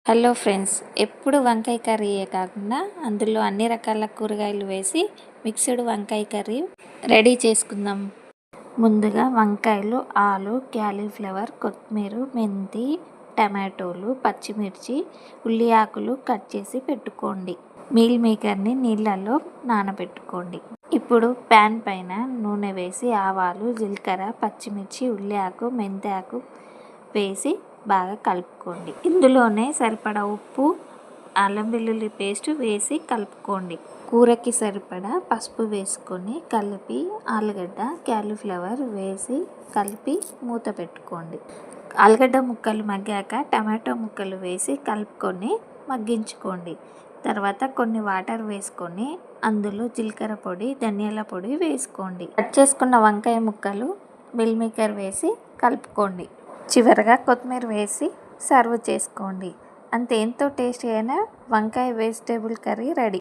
Hello friends, ఎప్పుడు వంకాయ కర్రీయే కాకుండా అందులో అన్ని రకాల కూరగాయలు వేసి మిక్స్డ్ వంకాయ కర్రీ రెడీ చేసుకుందాం. ముందుగా వంకాయలు, ఆలు, క్యాలీఫ్లవర్, కొత్తిమీర, మెంతి, టమాటోలు, పచ్చిమిర్చి, ఉల్లి ఆకులు కట్ చేసి పెట్టుకోండి. మీల్ మేకర్ని నీళ్ళల్లో నానబెట్టుకోండి. ఇప్పుడు ప్యాన్ పైన నూనె వేసి ఆవాలు, జీలకర్ర, పచ్చిమిర్చి, ఉల్లి ఆకు, మెంతి ఆకు వేసి బాగా కలుపుకోండి. ఇందులోనే సరిపడా ఉప్పు, అల్లం వెల్లుల్లి పేస్ట్ వేసి కలుపుకోండి. కూరకి సరిపడా పసుపు వేసుకొని కలిపి ఆలుగడ్డ, క్యాలీఫ్లవర్ వేసి కలిపి మూత పెట్టుకోండి. ఆలుగడ్డ ముక్కలు మగ్గాక టమాటో ముక్కలు వేసి కలుపుకొని మగ్గించుకోండి. తర్వాత కొన్ని వాటర్ వేసుకొని అందులో జీలకర్ర పొడి, ధనియాల పొడి వేసుకోండి. కట్ చేసుకున్న వంకాయ ముక్కలు మిల్ మేకర్ వేసి కలుపుకోండి. చివరగా కొత్తిమీర వేసి సర్వ్ చేసుకోండి. అంతే, ఎంతో టేస్టీ అయిన వంకాయ వెజిటేబుల్ కర్రీ రెడీ.